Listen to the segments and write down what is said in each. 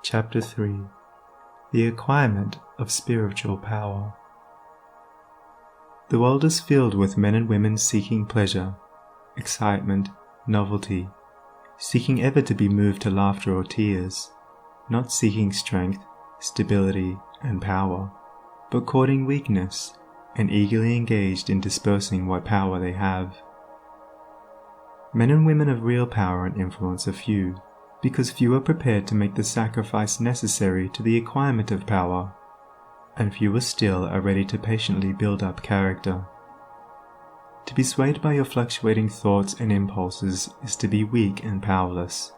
Chapter 3. The Acquirement of Spiritual Power. The world is filled with men and women seeking pleasure, excitement, novelty, seeking ever to be moved to laughter or tears, not seeking strength, stability, and power, but courting weakness and eagerly engaged in dispersing what power they have. Men and women of real power and influence are few, because few are prepared to make the sacrifice necessary to the acquirement of power, and fewer still are ready to patiently build up character. To be swayed by your fluctuating thoughts and impulses is to be weak and powerless.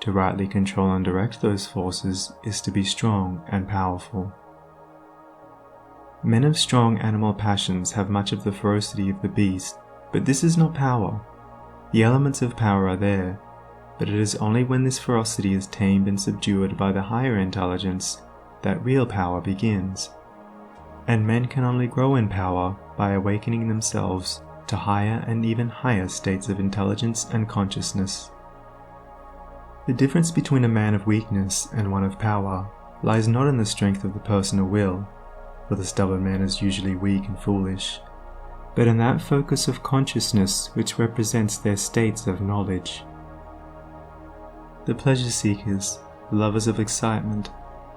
To rightly control and direct those forces is to be strong and powerful. Men of strong animal passions have much of the ferocity of the beast, but this is not power. The elements of power are there, but it is only when this ferocity is tamed and subdued by the higher intelligence that real power begins, and men can only grow in power by awakening themselves to higher and even higher states of intelligence and consciousness. The difference between a man of weakness and one of power lies not in the strength of the personal will, for the stubborn man is usually weak and foolish, but in that focus of consciousness which represents their states of knowledge. The pleasure seekers, the lovers of excitement,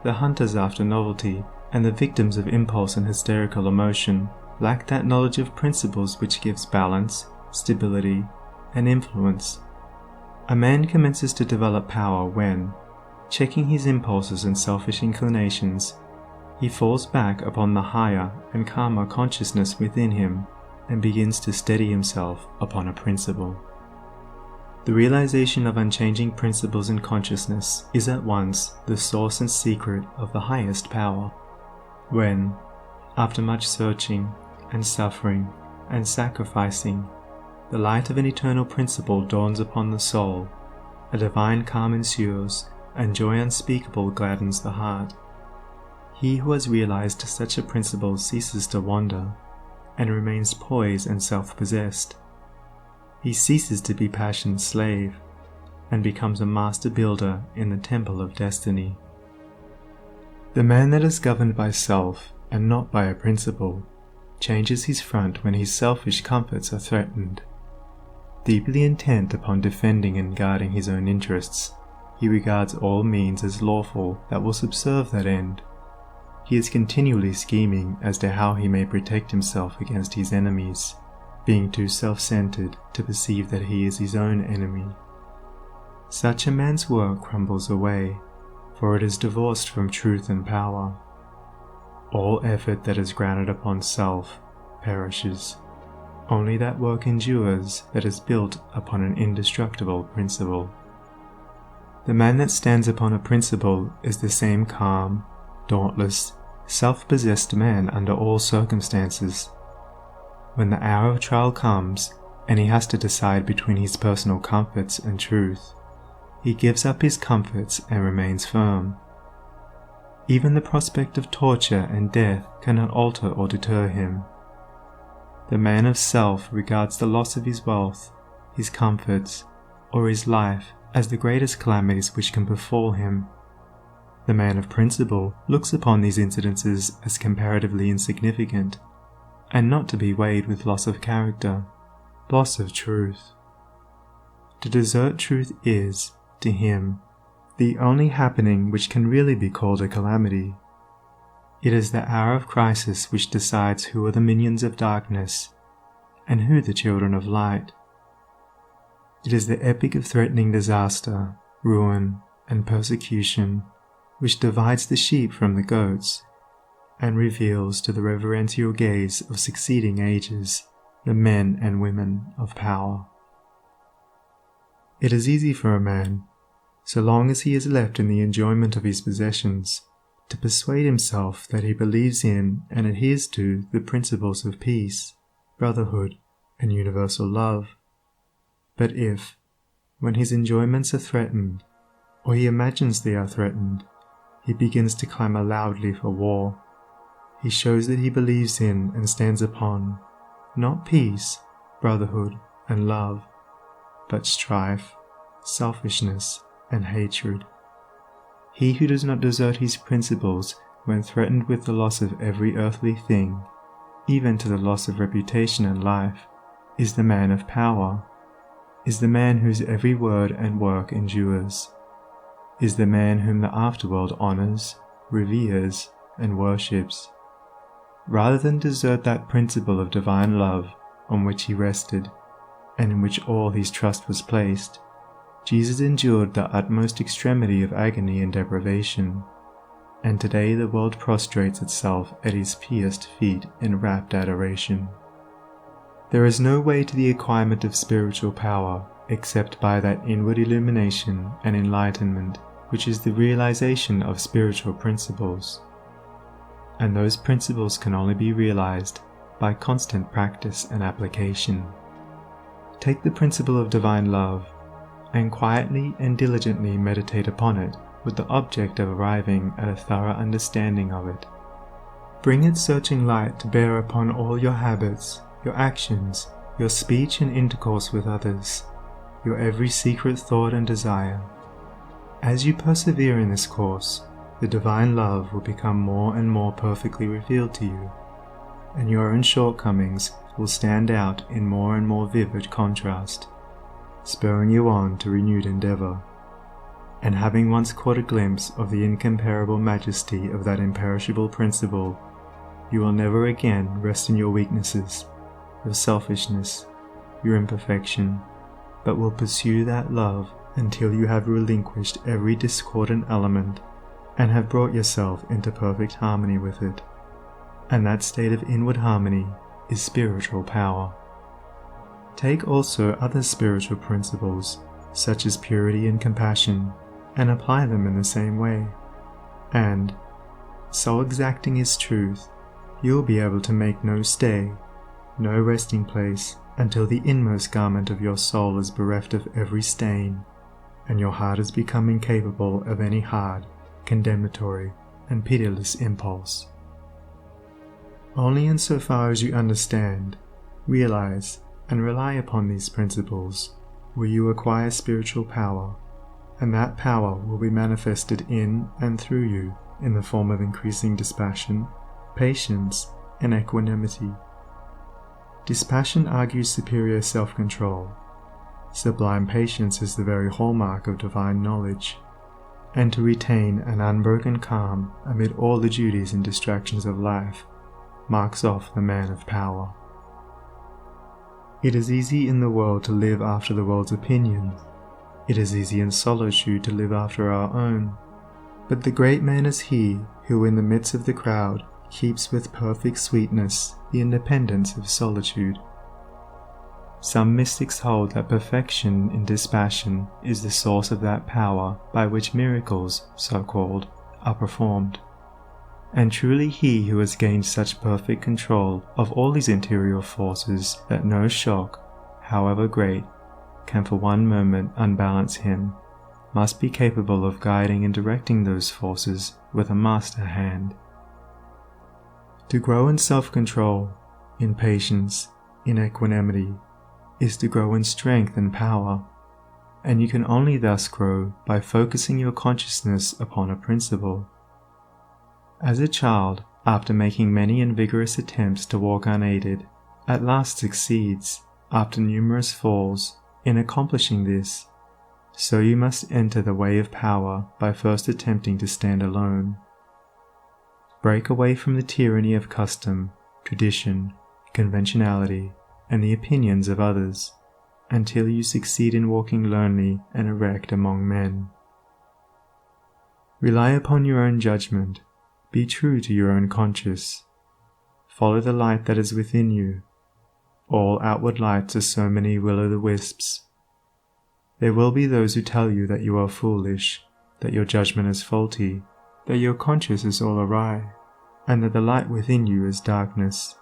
the hunters after novelty, and the victims of impulse and hysterical emotion lack that knowledge of principles which gives balance, stability, and influence. A man commences to develop power when, checking his impulses and selfish inclinations, he falls back upon the higher and calmer consciousness within him and begins to steady himself upon a principle. The realization of unchanging principles in consciousness is at once the source and secret of the highest power. When, after much searching and suffering and sacrificing, the light of an eternal principle dawns upon the soul, a divine calm ensues, and joy unspeakable gladdens the heart. He who has realized such a principle ceases to wander, and remains poised and self-possessed. He ceases to be passion's slave, and becomes a master builder in the temple of destiny. The man that is governed by self, and not by a principle, changes his front when his selfish comforts are threatened. Deeply intent upon defending and guarding his own interests, he regards all means as lawful that will subserve that end. He is continually scheming as to how he may protect himself against his enemies, being too self-centered to perceive that he is his own enemy. Such a man's work crumbles away, for it is divorced from truth and power. All effort that is grounded upon self perishes. Only that work endures that is built upon an indestructible principle. The man that stands upon a principle is the same calm, dauntless, self-possessed man under all circumstances. When the hour of trial comes, and he has to decide between his personal comforts and truth, he gives up his comforts and remains firm. Even the prospect of torture and death cannot alter or deter him. The man of self regards the loss of his wealth, his comforts, or his life as the greatest calamities which can befall him. The man of principle looks upon these incidences as comparatively insignificant, and not to be weighed with loss of character, loss of truth. To desert truth is, to him, the only happening which can really be called a calamity. It is the hour of crisis which decides who are the minions of darkness, and who the children of light. It is the epoch of threatening disaster, ruin, and persecution, which divides the sheep from the goats, and reveals to the reverential gaze of succeeding ages the men and women of power. It is easy for a man, so long as he is left in the enjoyment of his possessions, to persuade himself that he believes in and adheres to the principles of peace, brotherhood, and universal love. But if, when his enjoyments are threatened, or he imagines they are threatened, he begins to clamor loudly for war, he shows that he believes in and stands upon, not peace, brotherhood, and love, but strife, selfishness, and hatred. He who does not desert his principles when threatened with the loss of every earthly thing, even to the loss of reputation and life, is the man of power, is the man whose every word and work endures, is the man whom the afterworld honors, reveres, and worships. Rather than desert that principle of divine love on which he rested, and in which all his trust was placed, Jesus endured the utmost extremity of agony and deprivation, and today the world prostrates itself at his pierced feet in rapt adoration. There is no way to the acquirement of spiritual power except by that inward illumination and enlightenment which is the realization of spiritual principles, and those principles can only be realized by constant practice and application. Take the principle of divine love, and quietly and diligently meditate upon it with the object of arriving at a thorough understanding of it. Bring its searching light to bear upon all your habits, your actions, your speech and intercourse with others, your every secret thought and desire. As you persevere in this course, the divine love will become more and more perfectly revealed to you, and your own shortcomings will stand out in more and more vivid contrast, spurring you on to renewed endeavor. And having once caught a glimpse of the incomparable majesty of that imperishable principle, you will never again rest in your weaknesses, your selfishness, your imperfection, but will pursue that love until you have relinquished every discordant element and have brought yourself into perfect harmony with it. And that state of inward harmony is spiritual power. Take also other spiritual principles, such as purity and compassion, and apply them in the same way. And, so exacting is truth, you will be able to make no stay, no resting place, until the inmost garment of your soul is bereft of every stain, and your heart has become incapable of any hard, condemnatory, and pitiless impulse. Only in so far as you understand, realize, and rely upon these principles will you acquire spiritual power, and that power will be manifested in and through you in the form of increasing dispassion, patience, and equanimity. Dispassion argues superior self-control. Sublime patience is the very hallmark of divine knowledge, and to retain an unbroken calm amid all the duties and distractions of life marks off the man of power. It is easy in the world to live after the world's opinion. It is easy in solitude to live after our own. But the great man is he who in the midst of the crowd keeps with perfect sweetness the independence of solitude. Some mystics hold that perfection in dispassion is the source of that power by which miracles, so-called, are performed. And truly he who has gained such perfect control of all his interior forces that no shock, however great, can for one moment unbalance him, must be capable of guiding and directing those forces with a master hand. To grow in self-control, in patience, in equanimity, is to grow in strength and power, and you can only thus grow by focusing your consciousness upon a principle. As a child, after making many and vigorous attempts to walk unaided, at last succeeds, after numerous falls, in accomplishing this, so you must enter the way of power by first attempting to stand alone. Break away from the tyranny of custom, tradition, conventionality, and the opinions of others, until you succeed in walking lonely and erect among men. Rely upon your own judgment, be true to your own conscience, follow the light that is within you. All outward lights are so many will-o'-the-wisps. There will be those who tell you that you are foolish, that your judgment is faulty, that your conscience is all awry, and that the light within you is darkness.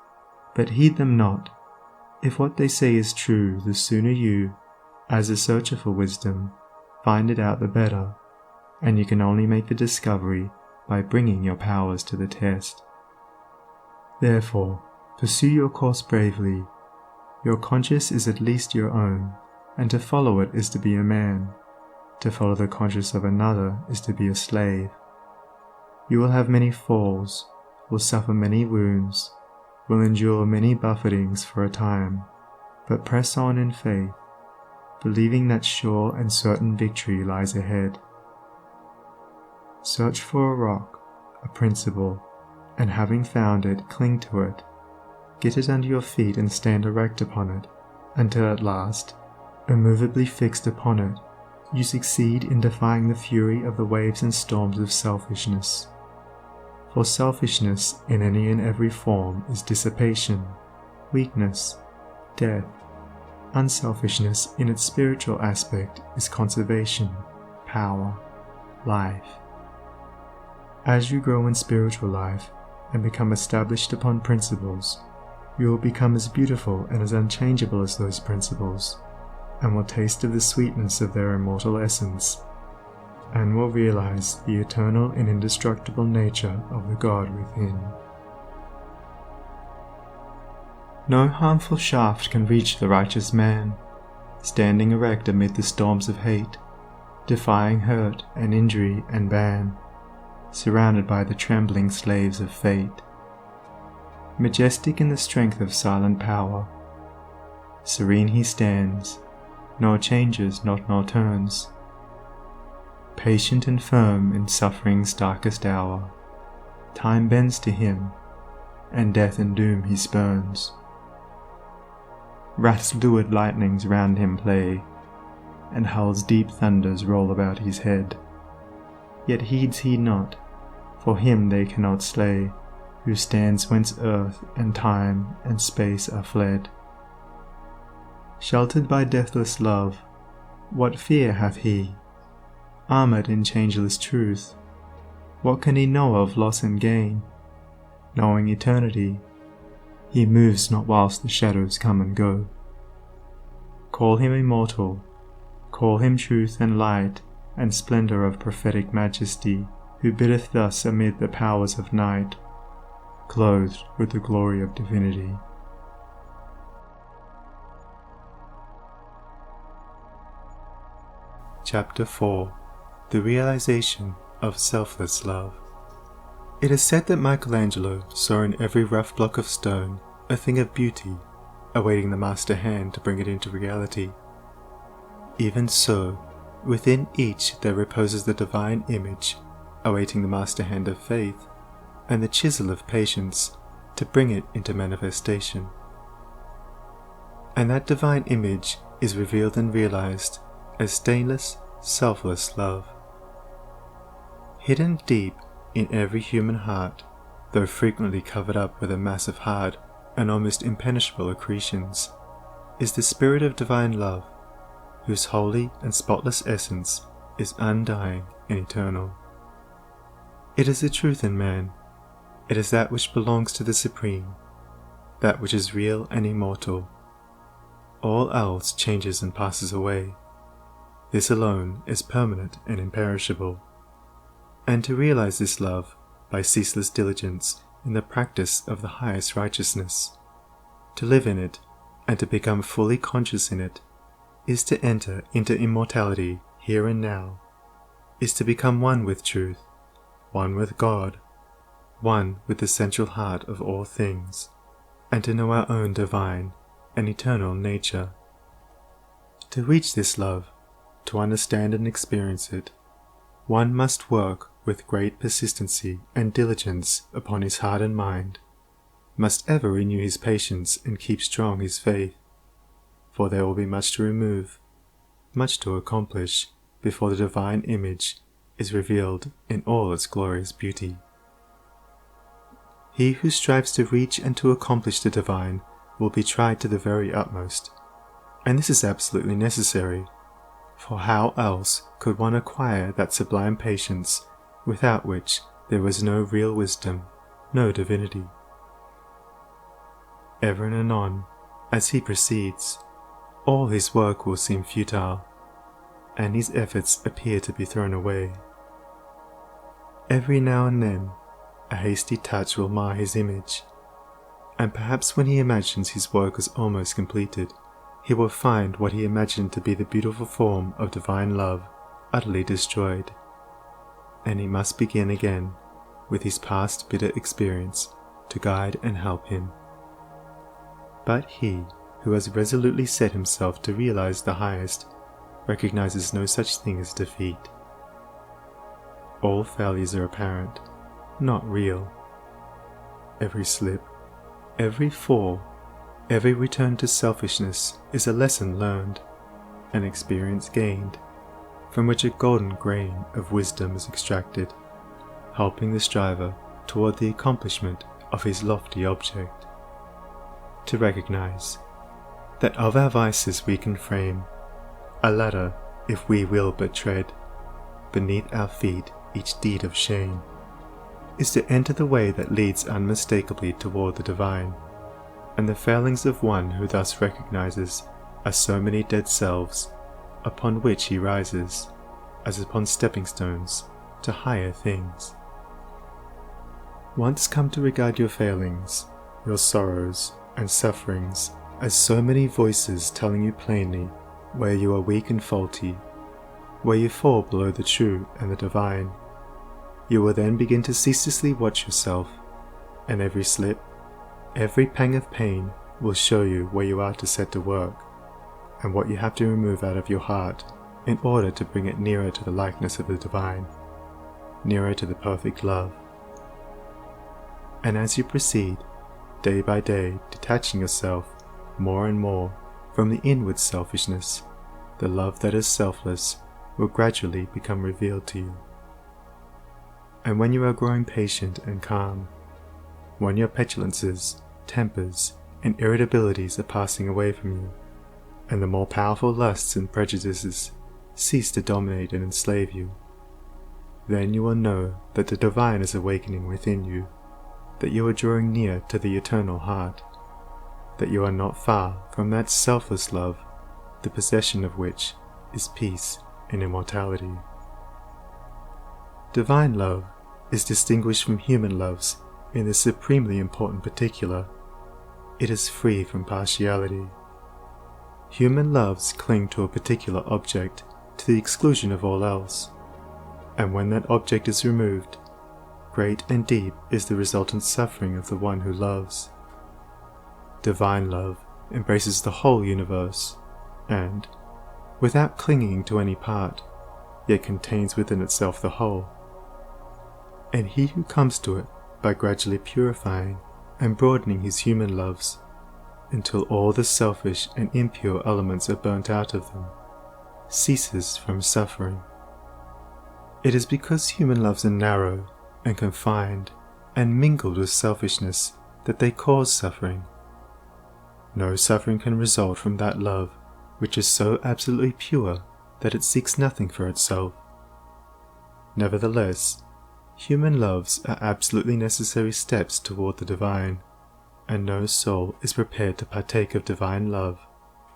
But heed them not. If what they say is true, the sooner you, as a searcher for wisdom, find it out the better, and you can only make the discovery by bringing your powers to the test. Therefore, pursue your course bravely. Your conscience is at least your own, and to follow it is to be a man. To follow the conscience of another is to be a slave. You will have many falls, will suffer many wounds, will endure many buffetings for a time, but press on in faith, believing that sure and certain victory lies ahead. Search for a rock, a principle, and having found it, cling to it. Get it under your feet and stand erect upon it, until at last, immovably fixed upon it, you succeed in defying the fury of the waves and storms of selfishness. For selfishness in any and every form is dissipation, weakness, death. Unselfishness in its spiritual aspect is conservation, power, life. As you grow in spiritual life and become established upon principles, you will become as beautiful and as unchangeable as those principles, and will taste of the sweetness of their immortal essence, and will realize the eternal and indestructible nature of the God within. No harmful shaft can reach the righteous man, standing erect amid the storms of hate, defying hurt and injury and ban, surrounded by the trembling slaves of fate. Majestic in the strength of silent power, serene he stands, nor changes not nor turns. Patient and firm in suffering's darkest hour, time bends to him, and death and doom he spurns. Wrath's lurid lightnings round him play, and hell's deep thunders roll about his head. Yet heeds he not, for him they cannot slay, who stands whence earth and time and space are fled. Sheltered by deathless love, what fear hath he? Armoured in changeless truth, what can he know of loss and gain? Knowing eternity, he moves not whilst the shadows come and go. Call him immortal, call him truth and light and splendour of prophetic majesty, who biddeth thus amid the powers of night, clothed with the glory of divinity. Chapter 4. The Realization of Selfless Love. It is said that Michelangelo saw in every rough block of stone a thing of beauty, awaiting the master hand to bring it into reality. Even so, within each there reposes the divine image, awaiting the master hand of faith, and the chisel of patience to bring it into manifestation. And that divine image is revealed and realized as stainless, selfless love. Hidden deep in every human heart, though frequently covered up with a mass of hard and almost impenetrable accretions, is the spirit of divine love, whose holy and spotless essence is undying and eternal. It is the truth in man. It is that which belongs to the Supreme, that which is real and immortal. All else changes and passes away. This alone is permanent and imperishable. And to realize this love by ceaseless diligence in the practice of the highest righteousness, to live in it and to become fully conscious in it, is to enter into immortality here and now, is to become one with truth, one with God, one with the central heart of all things, and to know our own divine and eternal nature. To reach this love, to understand and experience it, one must work with great persistency and diligence upon his heart and mind, must ever renew his patience and keep strong his faith, for there will be much to remove, much to accomplish before the divine image is revealed in all its glorious beauty. He who strives to reach and to accomplish the divine will be tried to the very utmost, and this is absolutely necessary, for how else could one acquire that sublime patience without which there was no real wisdom, no divinity? Ever and anon, as he proceeds, all his work will seem futile, and his efforts appear to be thrown away. Every now and then, a hasty touch will mar his image, and perhaps when he imagines his work is almost completed, he will find what he imagined to be the beautiful form of divine love utterly destroyed, and he must begin again with his past bitter experience to guide and help him. But he who has resolutely set himself to realize the highest recognizes no such thing as defeat. All failures are apparent, not real. Every slip, every fall, every return to selfishness is a lesson learned, an experience gained, from which a golden grain of wisdom is extracted, helping the striver toward the accomplishment of his lofty object. To recognize that of our vices we can frame a ladder, if we will but tread beneath our feet each deed of shame, is to enter the way that leads unmistakably toward the divine, and the failings of one who thus recognizes are so many dead selves upon which he rises, as upon stepping stones to higher things. Once come to regard your failings, your sorrows and sufferings as so many voices telling you plainly where you are weak and faulty, where you fall below the true and the divine, you will then begin to ceaselessly watch yourself, and every slip, every pang of pain will show you where you are to set to work, and what you have to remove out of your heart in order to bring it nearer to the likeness of the divine, nearer to the perfect love. And as you proceed, day by day detaching yourself more and more from the inward selfishness, the love that is selfless will gradually become revealed to you. And when you are growing patient and calm, when your petulances, tempers, and irritabilities are passing away from you, and the more powerful lusts and prejudices cease to dominate and enslave you, then you will know that the divine is awakening within you, that you are drawing near to the eternal heart, that you are not far from that selfless love, the possession of which is peace and immortality. Divine love is distinguished from human loves in this supremely important particular. It is free from partiality. Human loves cling to a particular object to the exclusion of all else, and when that object is removed, great and deep is the resultant suffering of the one who loves. Divine love embraces the whole universe, and, without clinging to any part, yet contains within itself the whole. And he who comes to it by gradually purifying and broadening his human loves, until all the selfish and impure elements are burnt out of them, ceases from suffering. It is because human loves are narrow and confined and mingled with selfishness that they cause suffering. No suffering can result from that love which is so absolutely pure that it seeks nothing for itself. Nevertheless, human loves are absolutely necessary steps toward the divine, and no soul is prepared to partake of divine love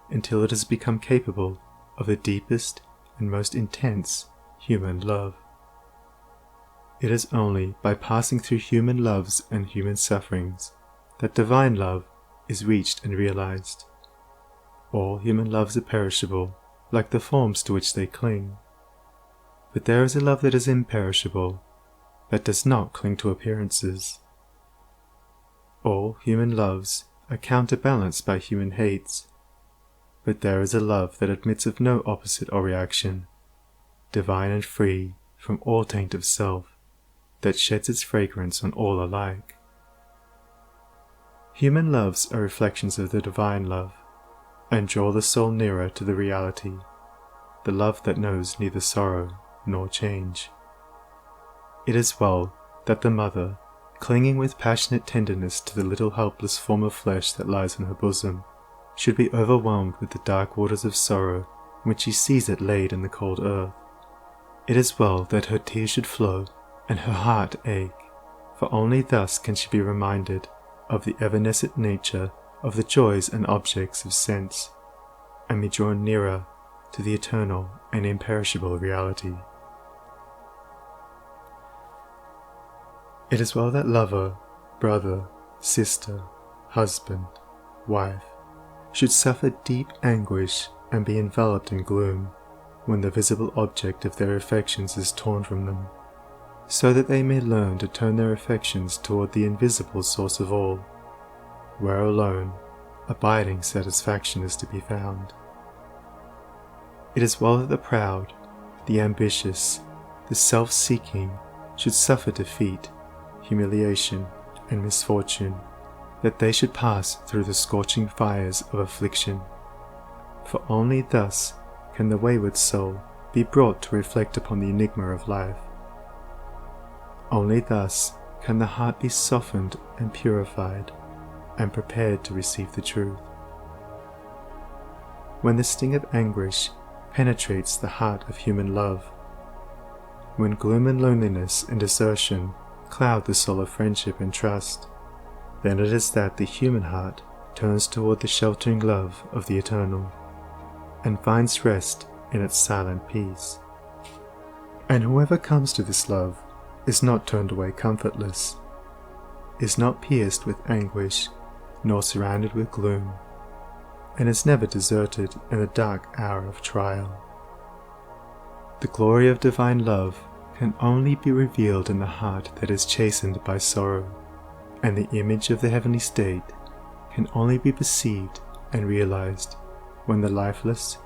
until it has become capable of the deepest and most intense human love. It is only by passing through human loves and human sufferings that divine love is reached and realized. All human loves are perishable, like the forms to which they cling. But there is a love that is imperishable, that does not cling to appearances. All human loves are counterbalanced by human hates, but there is a love that admits of no opposite or reaction, divine and free from all taint of self, that sheds its fragrance on all alike. Human loves are reflections of the divine love, and draw the soul nearer to the reality, the love that knows neither sorrow nor change. It is well that the mother, clinging with passionate tenderness to the little helpless form of flesh that lies in her bosom, should be overwhelmed with the dark waters of sorrow when she sees it laid in the cold earth. It is well that her tears should flow and her heart ache, for only thus can she be reminded of the evanescent nature of the joys and objects of sense, and be drawn nearer to the eternal and imperishable reality. It is well that lover, brother, sister, husband, wife should suffer deep anguish and be enveloped in gloom, when the visible object of their affections is torn from them, so that they may learn to turn their affections toward the invisible source of all, where alone abiding satisfaction is to be found. It is well that the proud, the ambitious, the self-seeking should suffer defeat, humiliation, and misfortune, that they should pass through the scorching fires of affliction. For only thus can the wayward soul be brought to reflect upon the enigma of life. Only thus can the heart be softened and purified, and prepared to receive the truth. When the sting of anguish penetrates the heart of human love, when gloom and loneliness and desertion cloud the soul of friendship and trust, then it is that the human heart turns toward the sheltering love of the eternal, and finds rest in its silent peace. And whoever comes to this love is not turned away comfortless, is not pierced with anguish, nor surrounded with gloom, and is never deserted in the dark hour of trial. The glory of divine love can only be revealed in the heart that is chastened by sorrow, and the image of the heavenly state can only be perceived and realized when the lifeless,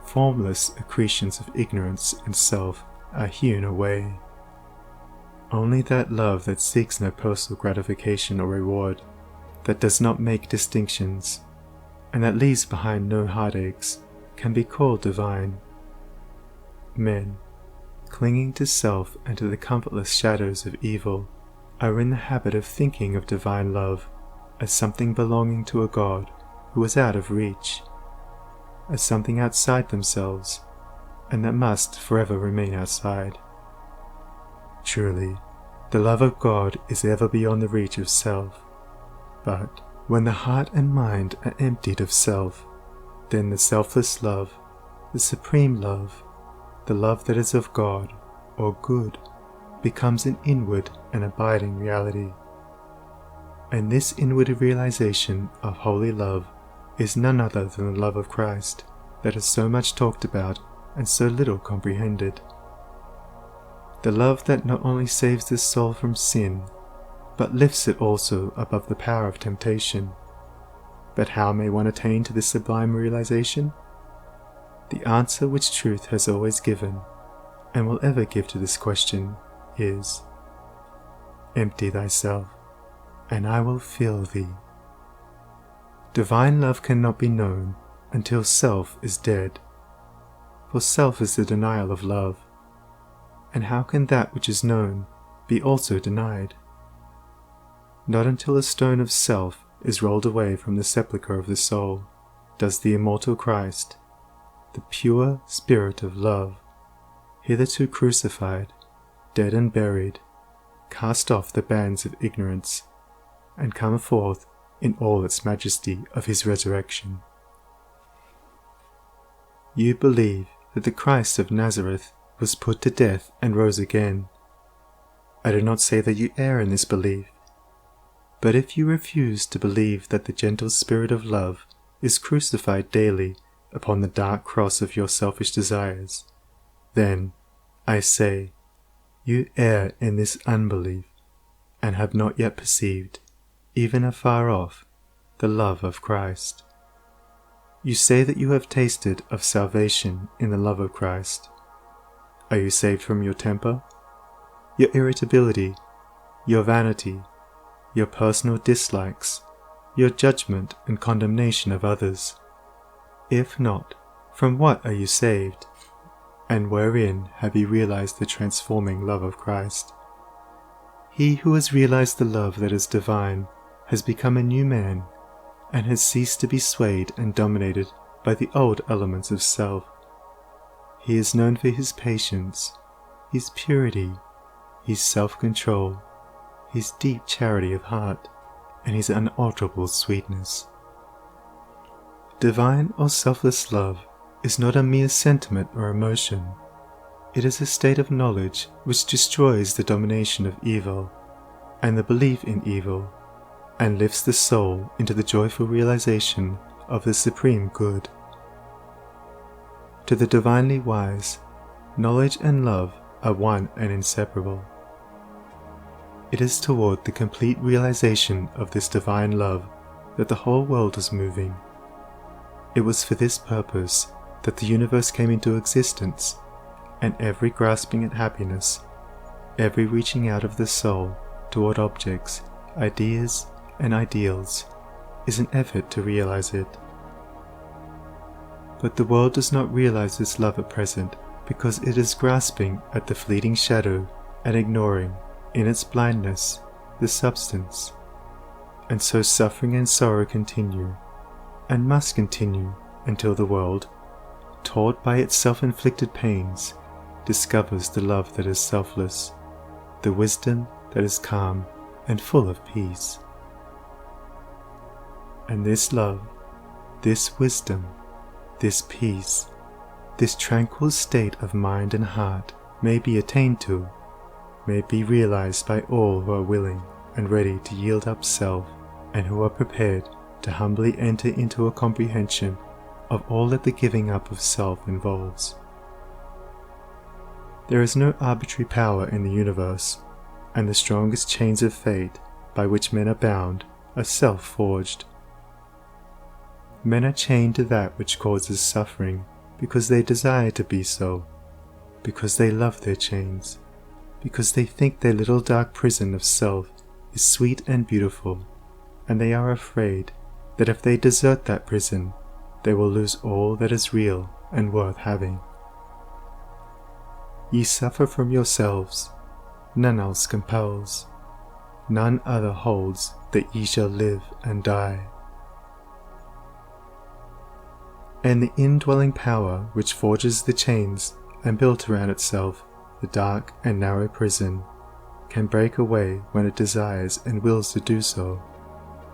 formless accretions of ignorance and self are hewn away. Only that love that seeks no personal gratification or reward, that does not make distinctions, and that leaves behind no heartaches, can be called divine. Men, clinging to self and to the comfortless shadows of evil, are in the habit of thinking of divine love as something belonging to a God who is out of reach, as something outside themselves, and that must forever remain outside. Truly, the love of God is ever beyond the reach of self, but when the heart and mind are emptied of self, then the selfless love, the supreme love, the love that is of God, or good, becomes an inward and abiding reality. And this inward realization of holy love is none other than the love of Christ that is so much talked about and so little comprehended. The love that not only saves the soul from sin, but lifts it also above the power of temptation. But how may one attain to this sublime realization? The answer which truth has always given, and will ever give to this question, is, empty thyself, and I will fill thee. Divine love cannot be known until self is dead, for self is the denial of love, and how can that which is known be also denied? Not until a stone of self is rolled away from the sepulchre of the soul does the immortal Christ, the pure Spirit of love, hitherto crucified, dead and buried, cast off the bands of ignorance, and come forth in all its majesty of his resurrection. You believe that the Christ of Nazareth was put to death and rose again. I do not say that you err in this belief, but if you refuse to believe that the gentle Spirit of love is crucified daily upon the dark cross of your selfish desires, then, I say, you err in this unbelief, and have not yet perceived, even afar off, the love of Christ. You say that you have tasted of salvation in the love of Christ. Are you saved from your temper, your irritability, your vanity, your personal dislikes, your judgment and condemnation of others? If not, from what are you saved? And wherein have you realized the transforming love of Christ? He who has realized the love that is divine has become a new man, and has ceased to be swayed and dominated by the old elements of self. He is known for his patience, his purity, his self-control, his deep charity of heart, and his unalterable sweetness. Divine or selfless love is not a mere sentiment or emotion. It is a state of knowledge which destroys the domination of evil and the belief in evil, and lifts the soul into the joyful realization of the supreme good. To the divinely wise, knowledge and love are one and inseparable. It is toward the complete realization of this divine love that the whole world is moving. It was for this purpose that the universe came into existence, and every grasping at happiness, every reaching out of the soul toward objects, ideas, and ideals is an effort to realize it. But the world does not realize this love at present because it is grasping at the fleeting shadow and ignoring, in its blindness, the substance. And so suffering and sorrow continue, and must continue until the world, taught by its self-inflicted pains, discovers the love that is selfless, the wisdom that is calm and full of peace. And this love, this wisdom, this peace, this tranquil state of mind and heart may be attained to, may be realized by all who are willing and ready to yield up self, and who are prepared to humbly enter into a comprehension of all that the giving up of self involves. There is no arbitrary power in the universe, and the strongest chains of fate by which men are bound are self-forged. Men are chained to that which causes suffering because they desire to be so, because they love their chains, because they think their little dark prison of self is sweet and beautiful, and they are afraid that if they desert that prison, they will lose all that is real and worth having. Ye suffer from yourselves, none else compels, none other holds that ye shall live and die. And the indwelling power which forges the chains and built around itself the dark and narrow prison can break away when it desires and wills to do so,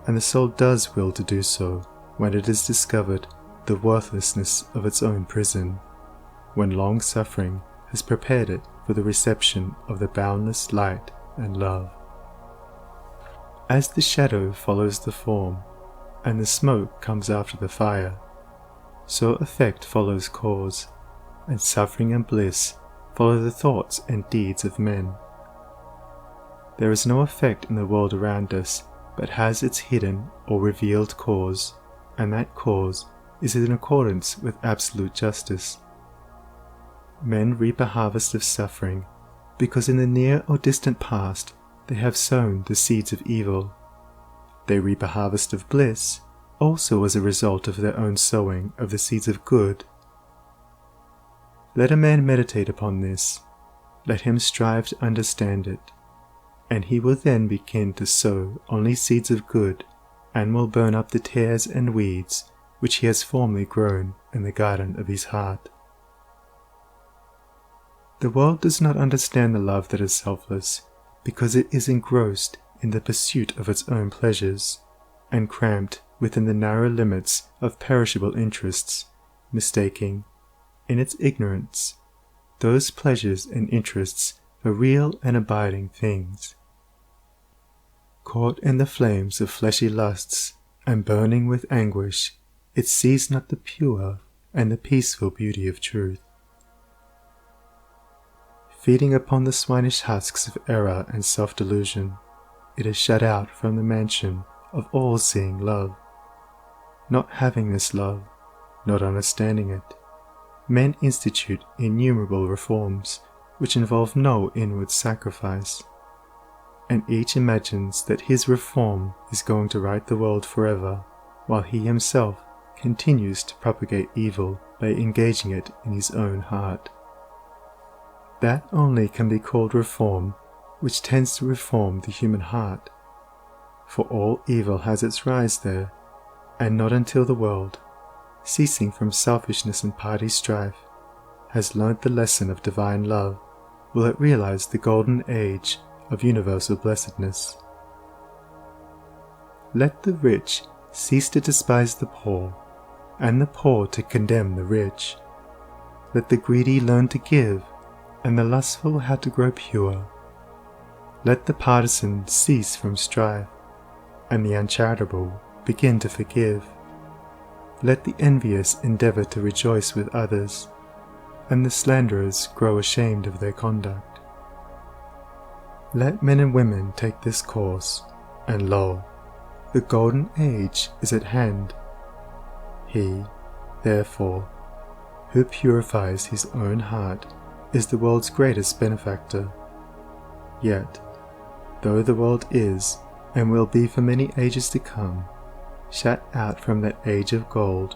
and the soul does will to do so when it has discovered the worthlessness of its own prison, when long suffering has prepared it for the reception of the boundless light and love. As the shadow follows the form, and the smoke comes after the fire, so effect follows cause, and suffering and bliss follow the thoughts and deeds of men. There is no effect in the world around us, but has its hidden or revealed cause, and that cause is in accordance with absolute justice. Men reap a harvest of suffering, because in the near or distant past they have sown the seeds of evil. They reap a harvest of bliss, also as a result of their own sowing of the seeds of good. Let a man meditate upon this, let him strive to understand it, and he will then begin to sow only seeds of good, and will burn up the tares and weeds which he has formerly grown in the garden of his heart. The world does not understand the love that is selfless, because it is engrossed in the pursuit of its own pleasures, and cramped within the narrow limits of perishable interests, mistaking, in its ignorance, those pleasures and interests for real and abiding things. Caught in the flames of fleshy lusts, and burning with anguish, it sees not the pure and the peaceful beauty of truth. Feeding upon the swinish husks of error and self-delusion, it is shut out from the mansion of all-seeing love. Not having this love, not understanding it, men institute innumerable reforms which involve no inward sacrifice, and each imagines that his reform is going to right the world forever, while he himself continues to propagate evil by engaging it in his own heart. That only can be called reform which tends to reform the human heart, for all evil has its rise there, and not until the world, ceasing from selfishness and party strife, has learnt the lesson of divine love, will it realize the golden age of universal blessedness. Let the rich cease to despise the poor, and the poor to condemn the rich. Let the greedy learn to give, and the lustful how to grow pure. Let the partisan cease from strife, and the uncharitable begin to forgive. Let the envious endeavour to rejoice with others, and the slanderers grow ashamed of their conduct. Let men and women take this course, and lo, the golden age is at hand. He, therefore, who purifies his own heart is the world's greatest benefactor. Yet, though the world is, and will be for many ages to come, shut out from that age of gold,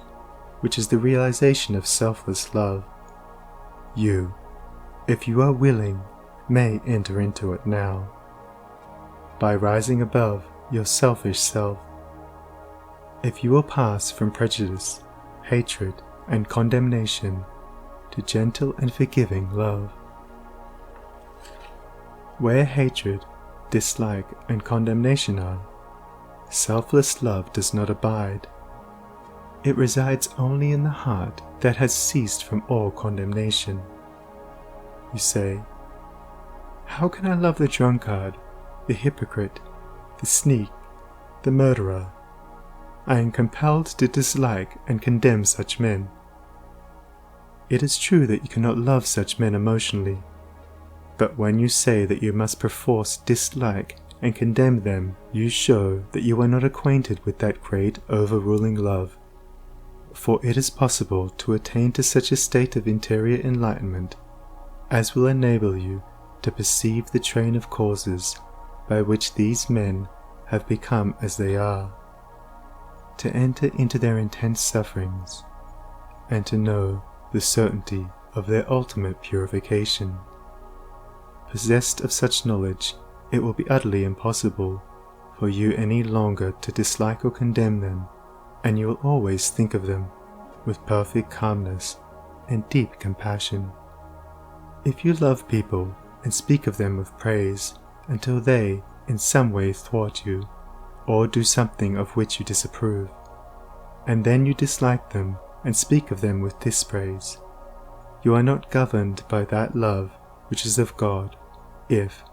which is the realization of selfless love, you, if you are willing, may enter into it now, by rising above your selfish self. If you will pass from prejudice, hatred, and condemnation to gentle and forgiving love. Where hatred, dislike, and condemnation are, selfless love does not abide. It resides only in the heart that has ceased from all condemnation. You say, how can I love the drunkard, the hypocrite, the sneak, the murderer? I am compelled to dislike and condemn such men. It is true that you cannot love such men emotionally, but when you say that you must perforce dislike and condemn them, you show that you are not acquainted with that great overruling love. For it is possible to attain to such a state of interior enlightenment as will enable you to perceive the train of causes by which these men have become as they are, to enter into their intense sufferings, and to know the certainty of their ultimate purification. Possessed of such knowledge, it will be utterly impossible for you any longer to dislike or condemn them, and you will always think of them with perfect calmness and deep compassion. If you love people and speak of them with praise until they in some way thwart you, or do something of which you disapprove, and then you dislike them and speak of them with dispraise, you are not governed by that love which is of God, if,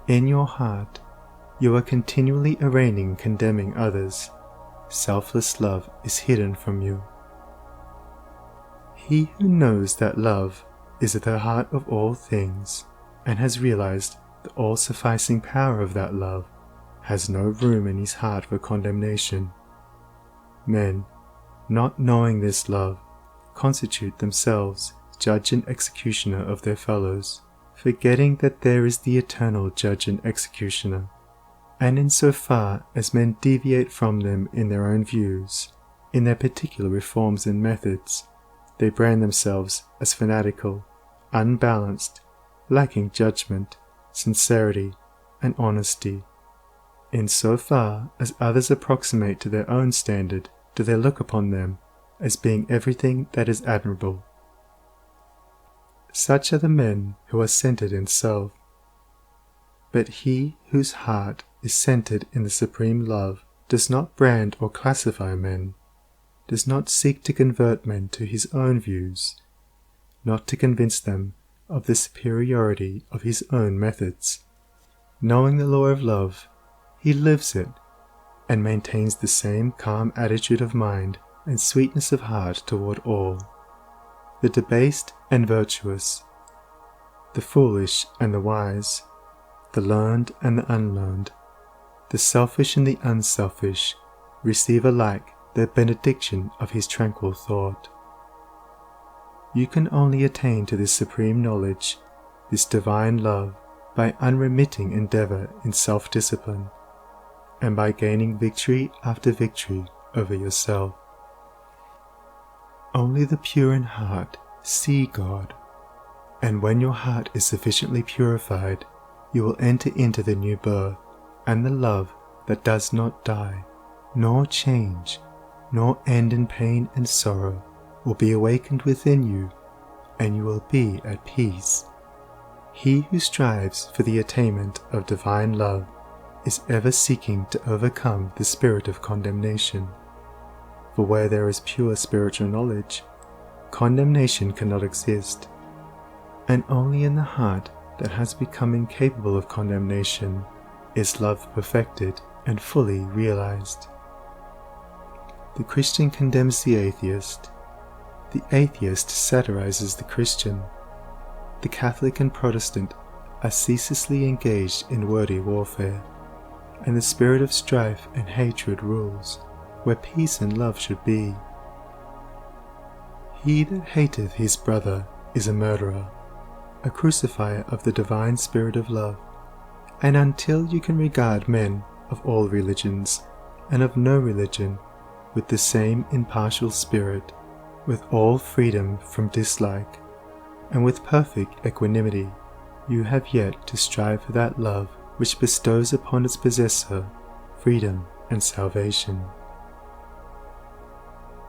in your heart, you are continually arraigning and condemning others. Selfless love is hidden from you. He who knows that love is at the heart of all things, and has realized the all-sufficing power of that love, has no room in his heart for condemnation. Men, not knowing this love, constitute themselves judge and executioner of their fellows, forgetting that there is the eternal judge and executioner, and in so far as men deviate from them in their own views, in their particular reforms and methods, they brand themselves as fanatical, unbalanced, lacking judgment, sincerity, and honesty. In so far as others approximate to their own standard, do they look upon them as being everything that is admirable. Such are the men who are centered in self. But he whose heart is centered in the supreme love does not brand or classify men, does not seek to convert men to his own views, not to convince them of the superiority of his own methods. Knowing the law of love, he lives it, and maintains the same calm attitude of mind and sweetness of heart toward all, the debased and virtuous, the foolish and the wise, the learned and the unlearned, the selfish and the unselfish, receive alike the benediction of his tranquil thought. You can only attain to this supreme knowledge, this divine love, by unremitting endeavor in self-discipline, and by gaining victory after victory over yourself. Only the pure in heart see God, and when your heart is sufficiently purified, you will enter into the new birth, and the love that does not die, nor change, nor end in pain and sorrow, will be awakened within you, and you will be at peace. He who strives for the attainment of divine love is ever seeking to overcome the spirit of condemnation. For where there is pure spiritual knowledge, condemnation cannot exist, and only in the heart that has become incapable of condemnation is love perfected and fully realized. The Christian condemns the atheist, The atheist satirizes the Christian. The Catholic and Protestant are ceaselessly engaged in wordy warfare, and the spirit of strife and hatred rules, where peace and love should be. He that hateth his brother is a murderer, a crucifier of the divine spirit of love, and until you can regard men of all religions and of no religion with the same impartial spirit, with all freedom from dislike, and with perfect equanimity, you have yet to strive for that love which bestows upon its possessor freedom and salvation.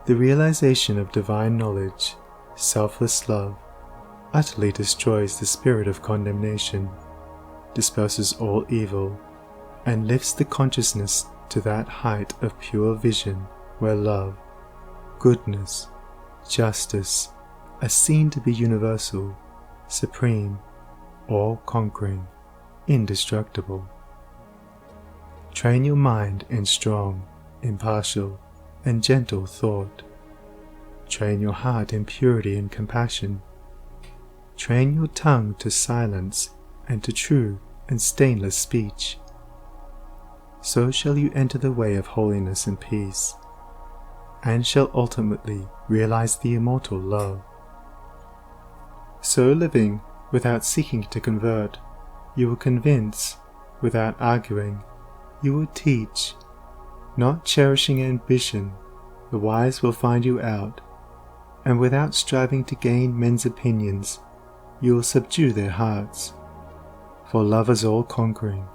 The realization of divine knowledge, selfless love, utterly destroys the spirit of condemnation, disperses all evil, and lifts the consciousness to that height of pure vision where love, goodness, justice are seen to be universal, supreme, all-conquering, indestructible. Train your mind in strong, impartial, and gentle thought. Train your heart in purity and compassion. Train your tongue to silence and to true and stainless speech. So shall you enter the way of holiness and peace, and shall ultimately realize the immortal love. So living without seeking to convert, you will convince without arguing, you will teach. Not cherishing ambition, the wise will find you out, and without striving to gain men's opinions, you will subdue their hearts. For love is all-conquering,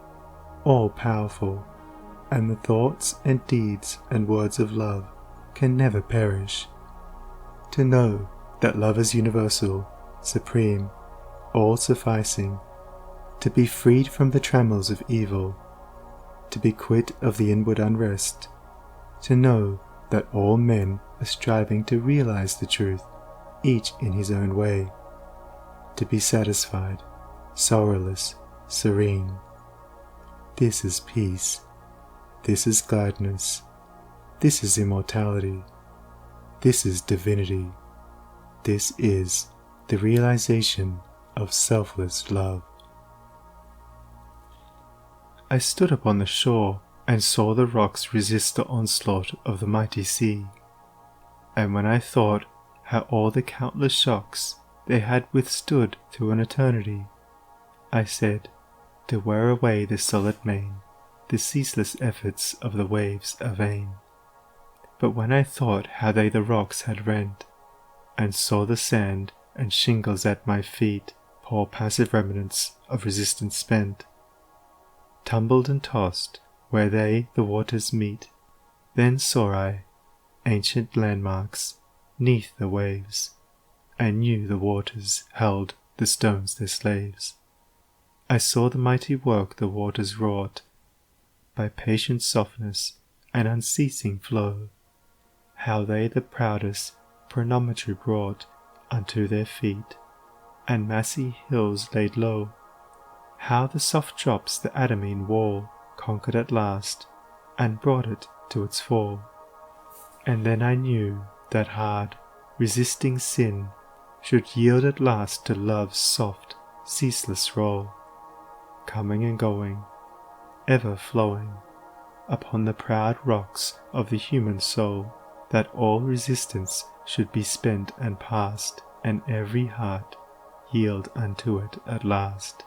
all-powerful, and the thoughts and deeds and words of love can never perish. To know that love is universal, supreme, all-sufficing, to be freed from the trammels of evil, to be quit of the inward unrest, to know that all men are striving to realize the truth, each in his own way, to be satisfied, sorrowless, serene. This is peace, this is gladness, this is immortality, this is divinity, this is the realization of selfless love. I stood upon the shore and saw the rocks resist the onslaught of the mighty sea, and when I thought how all the countless shocks they had withstood through an eternity, I said, to wear away the solid main, the ceaseless efforts of the waves are vain. But when I thought how they the rocks had rent, and saw the sand and shingles at my feet pour passive remnants of resistance spent, tumbled and tossed where they the waters meet, then saw I ancient landmarks 'neath the waves, and knew the waters held the stones their slaves. I saw the mighty work the waters wrought, by patient softness and unceasing flow, how they the proudest promontory brought unto their feet, and massy hills laid low, how the soft drops the adamine wall conquered at last, and brought it to its fall. And then I knew that hard, resisting sin should yield at last to love's soft, ceaseless roll, coming and going, ever flowing, upon the proud rocks of the human soul, that all resistance should be spent and past, and every heart yield unto it at last.